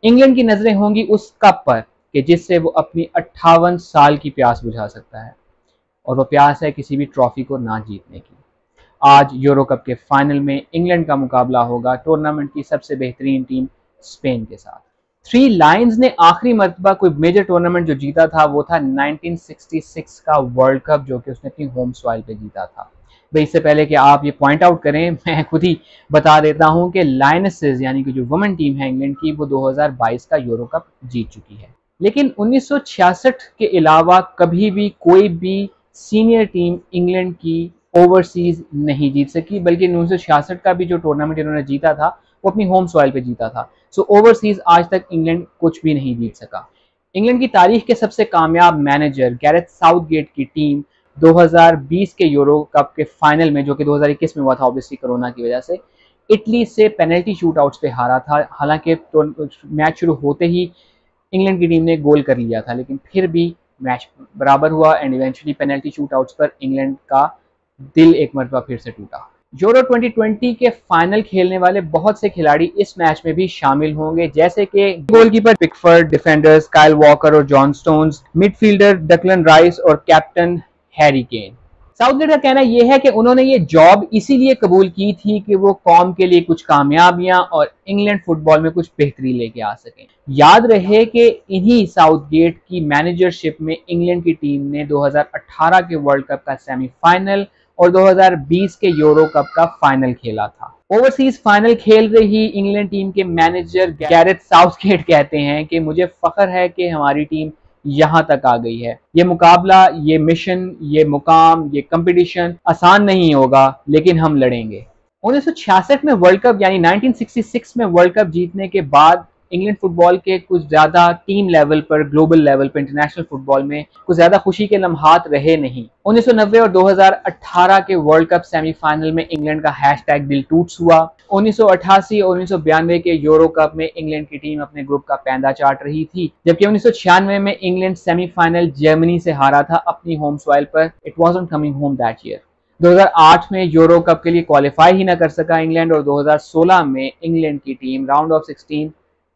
England की नजरें होंगी उस कप पर कि जिससे वो अपनी 58 साल की प्यास बुझा सकता है, और वो प्यास है किसी भी ट्रॉफी को ना जीतने की। आज यूरो कप के फाइनल में इंग्लैंड का मुकाबला होगा टूर्नामेंट की सबसे बेहतरीन टीम स्पेन के साथ। थ्री लायंस ने आखिरी मरतबा कोई मेजर टूर्नामेंट जो जीता था वो था 1966 का वर्ल्ड कप, जो कि उसने अपनी होम सॉइल पे जीता था। भाई इससे पहले कि आप ये पॉइंट आउट करें, मैं खुद ही बता देता हूं कि लायनेसेस यानी कि जो वुमेन टीम है इंग्लैंड की, वो 2022 का यूरो कप जीत चुकी है। लेकिन 1966 के अलावा कभी भी कोई भी सीनियर टीम इंग्लैंड की ओवरसीज नहीं जीत सकी, बल्कि 1966 का भी जो टूर्नामेंट इन्होंने जीता था वो अपनी होम सॉइल पे जीता था। सो ओवरसीज आज तक इंग्लैंड कुछ भी नहीं जीत सका। इंग्लैंड की तारीख के सबसे कामयाब मैनेजर गैरेथ साउथगेट की टीम 2020 के यूरो कप के फाइनल में, जो कि 2021 में हुआ था ऑब्वियसली कोरोना की वजह से, इटली से पेनल्टी शूटआउट्स पे हारा था। हालांकि मैच शुरू होते ही इंग्लैंड की टीम ने गोल कर लिया था, लेकिन फिर भी मैच बराबर हुआ एंड इवेंचुअली पेनल्टी शूटआउट्स पर इंग्लैंड का दिल एक मरतबा फिर से टूटा। यूरो 2020 के फाइनल खेलने वाले बहुत से खिलाड़ी इस मैच में भी शामिल होंगे, जैसे कि goalkeeper Pickford, defenders Kyle walker और जॉन स्टोन्स, मिडफील्डर डकलन राइस और कैप्टन हैरी केन। साउथगेट का कहना यह है कि उन्होंने ये जॉब इसीलिए कबूल की थी कि वो कौम के लिए कुछ कामयाबियां और इंग्लैंड फुटबॉल में कुछ बेहतरी लेके आ सकें। याद रहे कि इन्हीं साउथगेट की मैनेजरशिप में इंग्लैंड की टीम ने 2018 के वर्ल्ड कप का सेमीफाइनल और 2020 के यूरो कप का फाइनल खेला था। ओवरसीज फाइनल खेल रही इंग्लैंड टीम के मैनेजर गैरेथ साउथगेट कहते हैं कि मुझे फख्र है कि हमारी टीम यहां तक आ गई है। ये मुकाबला, ये मिशन, ये मुकाम, ये कंपटीशन आसान नहीं होगा, लेकिन हम लड़ेंगे। 1966 में वर्ल्ड कप यानी 1966 में वर्ल्ड कप जीतने के बाद इंग्लैंड फुटबॉल के कुछ ज्यादा टीम लेवल पर, ग्लोबल लेवल पर, इंटरनेशनल फुटबॉल में कुछ ज्यादा खुशी के लम्हात रहे नहीं। 1990 और 2018 के वर्ल्ड कप सेमीफाइनल में इंग्लैंड का हैशटैग दिल टूट्स हुआ। 1988 और 1992 के यूरो कप में इंग्लैंड की टीम अपने ग्रुप का पैंदा चाट रही थी, जबकि 1996 में इंग्लैंड सेमीफाइनल जर्मनी से हारा था अपनी होम सॉइल पर। It wasn't coming home that year. 2008 में यूरो कप के लिए क्वालिफाई ही ना कर सका इंग्लैंड, और 2016 में इंग्लैंड की टीम राउंड ऑफ 16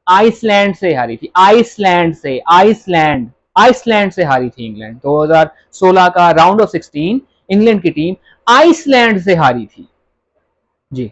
आइसलैंड से हारी थी। आइसलैंड से हारी थी इंग्लैंड। 2016 का राउंड ऑफ 16 इंग्लैंड की टीम आइसलैंड से हारी थी जी,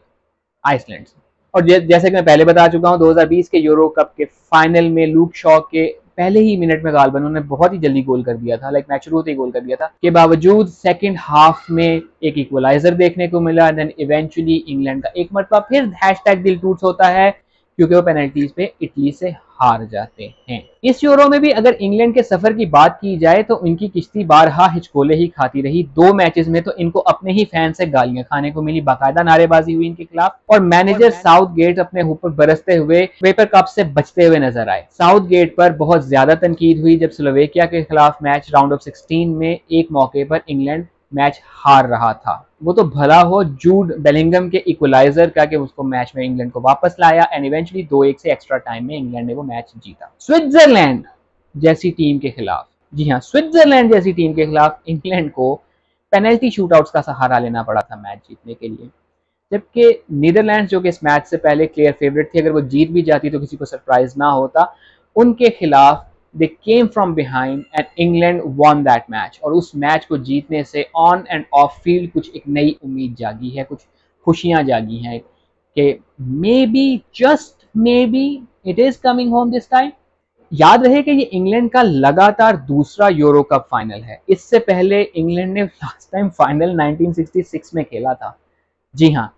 आइसलैंड से। और जैसे कि मैं पहले बता चुका हूं, 2020 के यूरो कप के फाइनल में लूक शॉ के पहले ही मिनट में गालबन उन्होंने बहुत ही जल्दी गोल कर दिया था, लाइक मैच शुरू होते ही गोल कर दिया था, के बावजूद सेकंड हाफ में एक इक्वलाइजर देखने को मिला। देन इवेंचुअली इंग्लैंड का एक मरतबा फिर हैशटैग दिल टूट्स होता है, क्योंकि वो पेनल्टीज पे इटली से हार जाते हैं। इस यूरो में भी अगर इंग्लैंड के सफर की बात की जाए तो इनकी किश्ती बारहा हिचकोले ही खाती रही। 2 मैचेस में तो इनको अपने ही फैन से गालियां खाने को मिली, बाकायदा नारेबाजी हुई इनके खिलाफ, और मैनेजर साउथगेट अपने ऊपर बरसते हुए पेपर कप से बचते हुए नजर आए। साउथगेट पर बहुत ज्यादा तनकीद हुई जब स्लोवेकिया के खिलाफ मैच राउंड ऑफ 16 में एक मौके पर इंग्लैंड मैच हार रहा था। वो तो भला हो जूड बेलिंगम के इक्वलाइजर का कि उसको मैच में इंग्लैंड को वापस लाया एंड इवेंचुअली 2-1 से एक्स्ट्रा टाइम में इंग्लैंड ने वो मैच जीता। स्विट्जरलैंड जैसी टीम के खिलाफ, जी हाँ, स्विट्जरलैंड जैसी टीम के खिलाफ इंग्लैंड को पेनल्टी शूटआउट्स का सहारा लेना पड़ा था मैच जीतने के लिए, जबकि नीदरलैंड्स जो कि इस मैच से पहले क्लियर फेवरेट थी, अगर वो जीत भी जाती तो किसी को सरप्राइज ना होता, उनके खिलाफ they came from behind and England won that match। और उस मैच को जीतने से ऑन एंड ऑफ फील्ड कुछ एक नई उम्मीद जागी है, कुछ खुशियां जागी हैं कि may be, just may be, it is coming home this time. याद रहे कि ये इंग्लैंड का लगातार दूसरा यूरो कप फाइनल है। इससे पहले इंग्लैंड ने लास्ट टाइम फाइनल 1966 में खेला था। जी हाँ,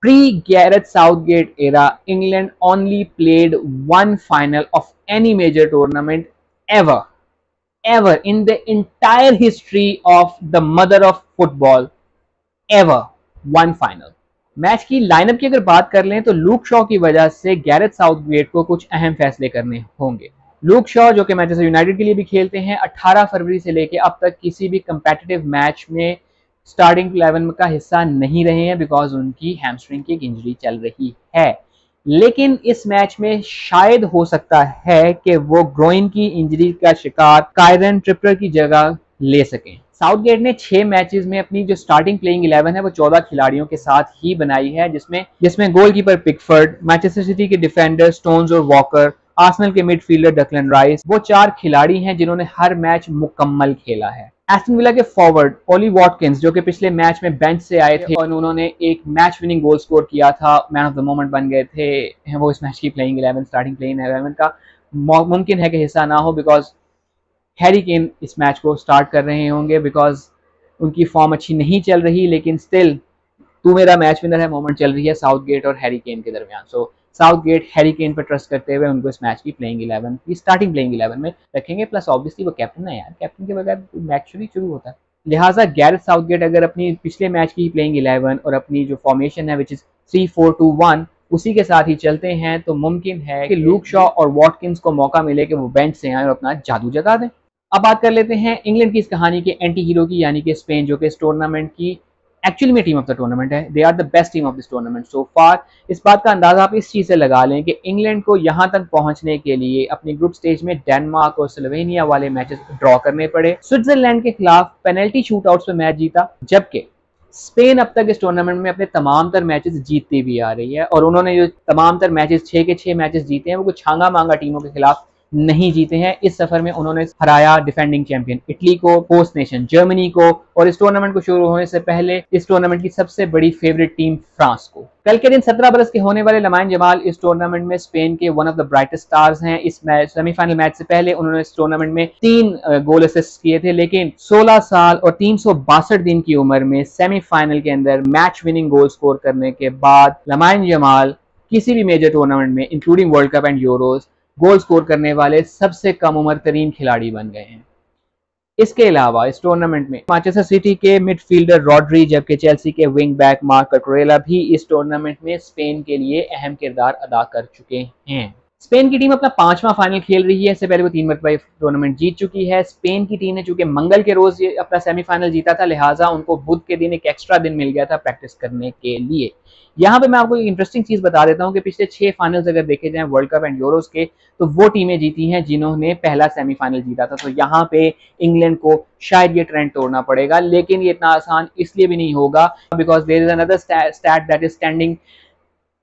pre-Gareth Southgate era, England only played one final of any major tournament ever in the entire history of the mother of football, ever one final। Match की lineup की अगर बात कर लें तो लूक शॉ की वजह से गैरेथ साउथगेट को कुछ अहम फैसले करने होंगे। लूक शॉ जो कि मैनचेस्टर यूनाइटेड के लिए भी खेलते हैं, 18 फरवरी से लेकर अब तक किसी भी कंपेटिटिव मैच में स्टार्टिंग 11 का हिस्सा नहीं रहे हैं बिकॉज उनकी हैमस्ट्रिंग की एक इंजरी चल रही है। लेकिन इस मैच में शायद हो सकता है कि वो ग्रोइन की इंजरी का शिकार कायरन ट्रिपियर की जगह ले सकें। साउथगेट ने 6 मैचेस में अपनी जो स्टार्टिंग प्लेइंग 11 है वो 14 खिलाड़ियों के साथ ही बनाई है, जिसमें गोलकीपर पिकफोर्ड, मैनचेस्टर सिटी के डिफेंडर स्टोन्स और वॉकर, आर्सेनल के मिडफील्डर डकलन राइस, वो 4 खिलाड़ी हैं जिन्होंने हर मैच मुकम्मल खेला है। एस्टन विला के फॉरवर्ड ओली वॉटकिंस जो कि पिछले मैच में बेंच से आए थे और उन्होंने एक मैच विनिंग गोल स्कोर किया था, मैन ऑफ द मोमेंट बन गए थे, वो इस मैच की प्लेइंग 11 स्टार्टिंग प्लेइंग 11 का मुमकिन है कि हिस्सा ना हो बिकॉज हैरी केन इस मैच को स्टार्ट कर रहे होंगे बिकॉज उनकी फॉर्म अच्छी नहीं चल रही, लेकिन स्टिल तू मेरा मैच विनर है मोमेंट चल रही है साउथगेट और हैरी केन के दरमियान। सो साउथगेट हैरी केन पर ट्रस्ट करते हुए उनको इस मैच की प्लेइंग 11 की स्टार्टिंग प्लेइंग 11 में रखेंगे। प्लस ऑब्वियसली वो कैप्टन है यार, कैप्टन के बगैर मैच शुरू होता है। लिहाजा गैरेथ साउथगेट अगर अपनी पिछले मैच की प्लेइंग 11 और अपनी जो फॉर्मेशन है विच इज 3-4-2-1 उसी के साथ ही चलते हैं तो मुमकिन है कि लूक शॉ और वॉटकिंस को मौका मिले कि वो बेंच से आए और अपना जादू जगा दें। अब बात कर लेते हैं इंग्लैंड की इस कहानी के एंटी हीरो की, यानी कि स्पेन, जो कि इस टूर्नामेंट की एक्चुअली में टीम ऑफ द टूर्नामेंट है। They are the best team of this tournament so far. इस बात का अंदाजा आप इस चीज से लगा लें कि इंग्लैंड को यहां तक पहुंचने के लिए अपने ग्रुप स्टेज में डेनमार्क और स्लोवेनिया वाले मैचेस ड्रॉ करने पड़े, स्विट्जरलैंड के खिलाफ पेनल्टी शूटआउट्स में मैच जीता, जबकि स्पेन अब तक इस टूर्नामेंट में अपने तमाम तर मैचेस जीतती भी आ रही है और उन्होंने जो तमाम तर मैचेस 6 के 6 मैचेस जीते हैं वो कुछ छांगा मांगा टीमों के खिलाफ नहीं जीते हैं। इस सफर में उन्होंने हराया डिफेंडिंग चैंपियन इटली को, होस्ट नेशन जर्मनी को और इस टूर्नामेंट को शुरू होने से पहले इस टूर्नामेंट की सबसे बड़ी फेवरेट टीम फ्रांस को। कल के दिन 17 बरस के होने वाले लामाइन जमाल इस टूर्नामेंट में स्पेन के one of the brightest stars हैं। इस मैच सेमीफाइनल मैच से पहले उन्होंने इस टूर्नामेंट में 3 गोल असिस्ट किए थे, लेकिन 16 साल और 362 दिन की उम्र में सेमीफाइनल के अंदर मैच विनिंग गोल स्कोर करने के बाद लामाइन जमाल किसी भी मेजर टूर्नामेंट में including world cup and euros goal score करने वाले सबसे कम उम्र तरीन खिलाड़ी बन गए हैं। इसके अलावा इस टूर्नामेंट में मैनचेस्टर सिटी के मिडफील्डर रॉड्री, जबकि चेल्सी के विंग बैक मार्क कटोरेला भी इस टूर्नामेंट में स्पेन के लिए अहम किरदार अदा कर चुके हैं। स्पेन की टीम अपना 5वां फाइनल खेल रही है। इससे पहले वो 3 मरतबा टूर्नामेंट जीत चुकी है। स्पेन की टीम ने चूंकि मंगल के रोज ये अपना सेमीफाइनल जीता था, लिहाजा उनको बुध के दिन एक एक्स्ट्रा दिन मिल गया था प्रैक्टिस करने के लिए। यहाँ पे मैं आपको एक इंटरेस्टिंग चीज बता देता हूँ कि पिछले 6 फाइनल्स अगर देखे जाएं वर्ल्ड कप एंड यूरोज के, तो वो टीमें जीती हैं जिन्होंने पहला सेमीफाइनल जीता था। तो यहाँ पे इंग्लैंड को शायद ये ट्रेंड तोड़ना पड़ेगा, लेकिन ये इतना आसान इसलिए भी नहीं होगा because there is another stat that is standing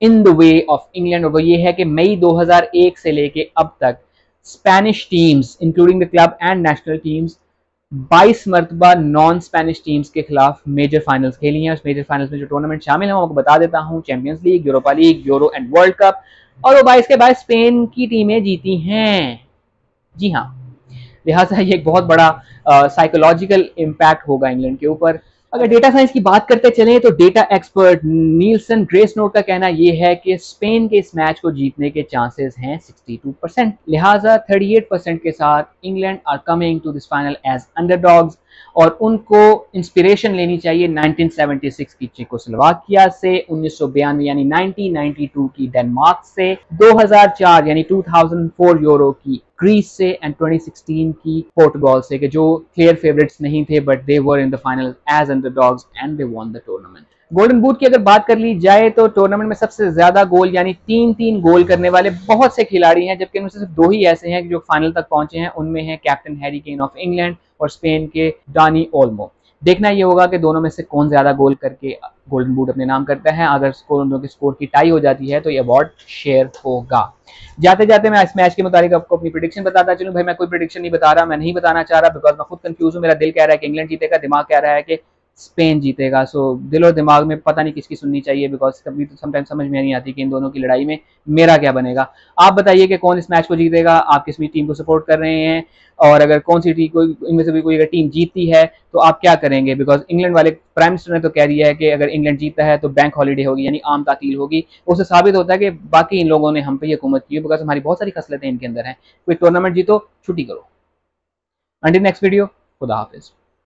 in the way of England, और वो ये है कि मई 2001 से लेके अब तक Spanish teams including the club and national teams 22 मरतबा नॉन स्पेनिश टीम्स के खिलाफ मेजर फाइनल्स खेली हैं। उस मेजर फाइनल्स में जो टूर्नामेंट शामिल है मैं आपको बता देता हूं, champions league, Europa league, euro and world cup, और वो 22 के 22 स्पेन की टीमें जीती हैं। जी हाँ, लिहाजा ये एक बहुत बड़ा साइकोलॉजिकल इम्पैक्ट होगा इंग्लैंड के ऊपर। अगर डेटा साइंस की बात करते चलें तो डेटा एक्सपर्ट नीलसन ग्रेसनोट का कहना यह है कि स्पेन के इस मैच को जीतने के चांसेस हैं 62%। लिहाजा 38% के साथ England are coming to this final as underdogs, और उनको इंस्पिरेशन लेनी चाहिए 1976 की चेकोस्लोवाकिया से, 1992 यानी 1992 की डेनमार्क से, 2004 यानी 2004 यूरो की ग्रीस से एंड 2016 की पोर्टुगल से, कि जो क्लियर फेवरेट्स नहीं थे but they were in the final as underdogs and they won the tournament. Golden boot की अगर बात कर ली जाए तो टूर्नामेंट में सबसे ज्यादा गोल यानी 3-3 गोल करने वाले बहुत से खिलाड़ी हैं, जबकि उनमें से सिर्फ 2 ही ऐसे हैं जो फाइनल तक पहुंचे हैं। उनमें है captain Harry Kane of England और स्पेन के डानी ओल्मो। देखना ये होगा कि दोनों में से कौन ज्यादा गोल करके गोल्डन बूट अपने नाम करता है। अगर दोनों के स्कोर की टाई हो जाती है तो ये अवार्ड शेयर होगा। जाते जाते मैं इस मैच के मुताबिक आपको अपनी प्रेडिक्शन बताता चलूं। भाई मैं कोई प्रेडिक्शन नहीं बता रहा, मैं नहीं बताना चाह रहा बिकॉज मैं खुद कंफ्यूज हूं। मेरा दिल कह रहा है कि इंग्लैंड जीतेगा, दिमाग कह रहा है कि स्पेन जीतेगा। सो दिल और दिमाग में पता नहीं किसकी सुननी चाहिए बिकॉज कभी तो समटाइम्स समझ में नहीं आती कि इन दोनों की लड़ाई में मेरा क्या बनेगा। आप बताइए कि कौन इस मैच को जीतेगा, आप किस भी टीम को सपोर्ट कर रहे हैं, और अगर कौन सी टीम कोई इनमें से कोई अगर टीम जीतती है तो आप क्या करेंगे। बिकॉज इंग्लैंड वाले प्राइम मिनिस्टर ने तो कह दिया है कि अगर इंग्लैंड जीतता है तो बैंक हॉलीडे होगी, यानी आम तातील होगी। उससे साबित होता है कि बाकी इन लोगों ने हम पे हुकूमत की है बिकॉज हमारी बहुत सारी खसलतें इनके अंदर हैं। कोई टूर्नामेंट जीतो, छुट्टी करो। अंटिल नेक्स्ट वीडियो, खुदा हाफिज।